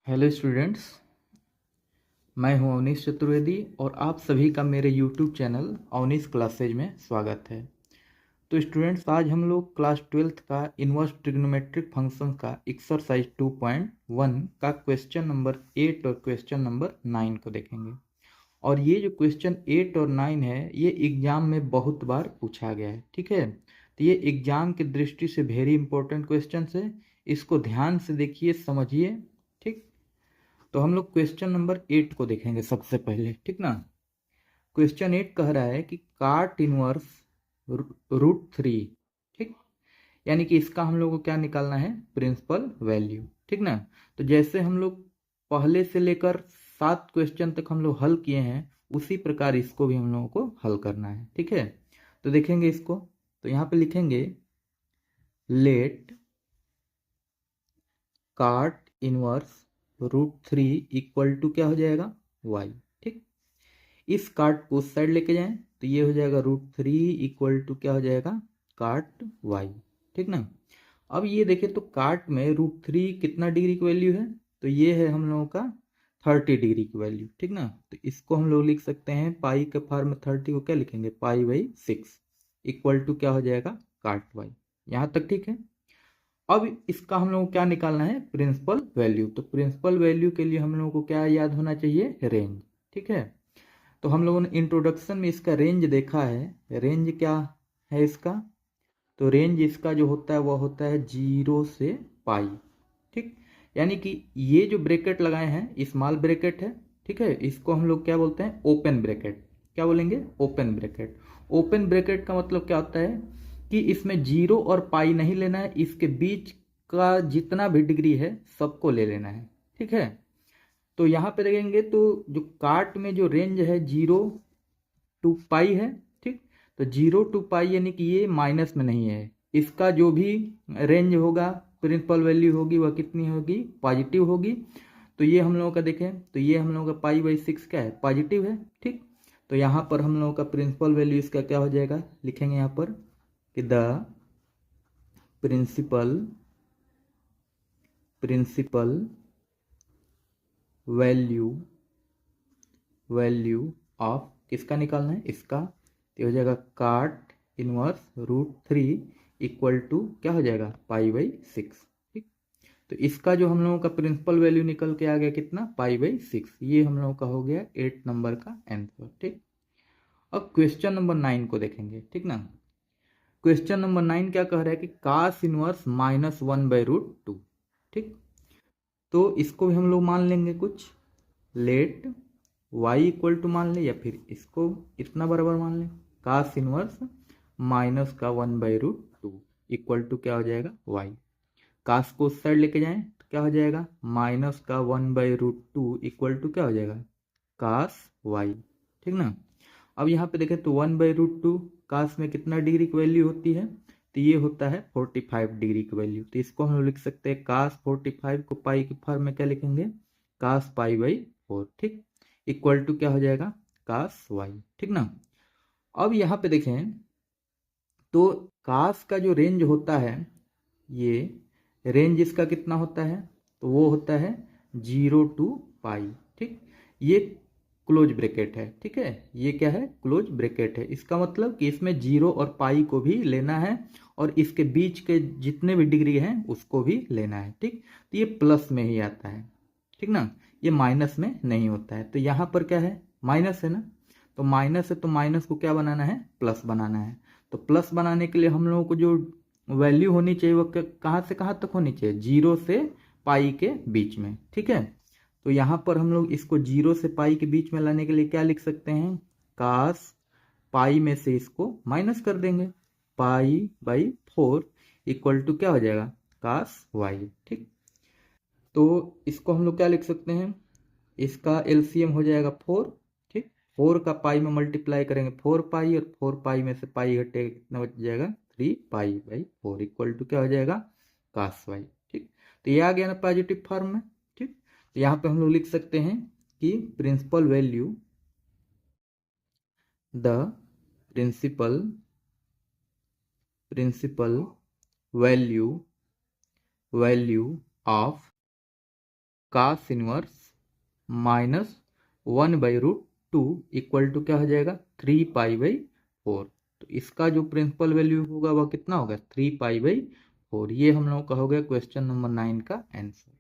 Hello students, मैं हूं अवनीश चतुर्वेदी और आप सभी का मेरे यूट्यूब चैनल अवनीश क्लासेज में स्वागत है। तो स्टूडेंट्स, आज हम लोग क्लास 12th का इनवर्स ट्रिग्नोमेट्रिक फंक्शन का एक्सरसाइज 2.1 का क्वेश्चन नंबर 8 और क्वेश्चन नंबर 9 को देखेंगे। और ये जो क्वेश्चन 8 और 9 है ये एग्जाम में बहुत बार पूछा गया है। ठीक है, तो ये एग्जाम की दृष्टि से वेरी इंपॉर्टेंट क्वेश्चन है। इसको ध्यान से देखिए, समझिए। ठीक, तो हम लोग क्वेश्चन नंबर 8 को देखेंगे सबसे पहले। ठीक ना, क्वेश्चन 8 कह रहा है कि काट इनवर्स √3। ठीक, यानी कि इसका हम लोग को क्या निकालना है, प्रिंसिपल वैल्यू। ठीक ना, तो जैसे हम लोग पहले से लेकर 7 क्वेश्चन तक हम लोग हल किए हैं उसी प्रकार इसको भी हम लोगों को हल करना है। ठीक है, तो देखेंगे इसको। तो यहाँ पे लिखेंगे लेट काट इनवर्स √3 इक्वल टू क्या हो जाएगा, y। ठीक, इस काट को उस साइड लेके जाएं तो ये हो जाएगा √3 इक्वल टू क्या हो जाएगा, काट y। ठीक ना, अब ये देखें तो काट में √3 कितना डिग्री की वैल्यू है, तो ये है हम लोगों का 30 डिग्री की वैल्यू। ठीक ना, तो इसको हम लोग लिख सकते हैं पाई के फॉर्म में 30 को क्या लिखेंगे, पाई/6 इक्वल टू क्या हो जाएगा, काट y। यहाँ तक ठीक है। अब इसका हम लोग को क्या निकालना है, प्रिंसिपल वैल्यू। तो प्रिंसिपल वैल्यू के लिए हम लोगों को क्या याद होना चाहिए, रेंज। ठीक है, तो हम लोगों ने इंट्रोडक्शन में इसका रेंज देखा है। रेंज क्या है इसका, तो रेंज इसका जो होता है वह होता है 0 से पाई। ठीक, यानी कि ये जो ब्रैकेट लगाए हैं स्मॉल ब्रैकेट है। ठीक है, इसको हम लोग क्या बोलते हैं, ओपन ब्रैकेट। क्या बोलेंगे, ओपन ब्रैकेट। ओपन ब्रैकेट का मतलब क्या होता है कि इसमें 0 और पाई नहीं लेना है, इसके बीच का जितना भी डिग्री है सबको ले लेना है। ठीक है, तो यहाँ पे देखेंगे तो जो काट में जो रेंज है 0 टू पाई है। ठीक, तो 0 टू पाई यानी कि ये माइनस में नहीं है। इसका जो भी रेंज होगा, प्रिंसिपल वैल्यू होगी वह कितनी होगी, पॉजिटिव होगी। तो ये हम लोगों का देखें तो ये हम लोगों का पाई/6 क्या है, पॉजिटिव है। ठीक, तो यहाँ पर हम लोगों का प्रिंसिपल वैल्यू इसका क्या हो जाएगा, लिखेंगे यहाँ पर कि द प्रिंसिपल वैल्यू ऑफ, किसका निकालना है, इसका। तो हो जाएगा काट इनवर्स √3 इक्वल टू क्या हो जाएगा, पाई/6। ठीक, तो इसका जो हम लोगों का प्रिंसिपल वैल्यू निकल के आ गया कितना, पाई/6। ये हम लोगों का हो गया 8 नंबर का आंसर। ठीक, अब क्वेश्चन नंबर 9 को देखेंगे। ठीक ना, क्वेश्चन नंबर 9 क्या कह रहा है कि कास इनवर्स -1/√2। ठीक, तो इसको भी हम लोग मान लेंगे कुछ, लेट y इक्वल टू मान ले, या फिर इसको इतना बराबर मान लें, कास इनवर्स माइनस का 1/√2 इक्वल टू क्या हो जाएगा, y। कास को उस साइड लेके जाएं तो क्या हो जाएगा, माइनस का 1/√2 इक्वल टू क्या हो जाएगा, कास y। ठीक ना, अब यहाँ पे देखें तो 1/√2 कास में कितना डिग्री की वैल्यू होती है, तो ये होता है 45 डिग्री की वैल्यू। तो इसको हम लोग लिख सकते हैं कास 45 को पाई के फॉर्म में क्या लिखेंगे, कास पाई/4। ठीक, इक्वल टू क्या हो जाएगा, कास y। ठीक ना, अब यहाँ पे देखें तो कास का जो रेंज होता है, ये रेंज इसका कितना होता है, तो वो होता है 0 टू पाई। ठीक, ये क्लोज ब्रैकेट है। ठीक है, ये क्या है, क्लोज ब्रैकेट है। इसका मतलब कि इसमें 0 और पाई को भी लेना है और इसके बीच के जितने भी डिग्री हैं उसको भी लेना है। ठीक, तो ये प्लस में ही आता है। ठीक ना, ये माइनस में नहीं होता है। तो यहाँ पर क्या है, माइनस है ना, तो माइनस है तो माइनस को क्या बनाना है, प्लस बनाना है। तो प्लस बनाने के लिए हम लोगों को जो वैल्यू होनी चाहिए वो कहाँ से कहाँ तक होनी चाहिए, 0 से पाई के बीच में। ठीक है, तो यहाँ पर हम लोग इसको 0 से पाई के बीच में लाने के लिए क्या लिख सकते हैं, कास पाई में से इसको माइनस कर देंगे, पाई/4 इक्वल टू क्या हो जाएगा, कास वाई। ठीक, तो इसको हम लोग क्या लिख सकते हैं, इसका एलसीएम हो जाएगा 4। ठीक, 4 का पाई में मल्टीप्लाई करेंगे 4 पाई, और 4 पाई में से पाई घटेगा कितना बच जाएगा, 3 पाई/4 इक्वल टू क्या हो जाएगा, कास वाई। ठीक, तो ये आ गया ना पॉजिटिव फॉर्म में। ठीक, तो यहाँ पे हम लोग लिख सकते हैं कि principal value, the principal value of cos inverse -1/√2 equal to क्या हो जाएगा 3π/4। तो इसका जो प्रिंसिपल वैल्यू होगा वह कितना होगा 3π/4। ये हम लोगों का हो गया क्वेश्चन नंबर 9 का आंसर।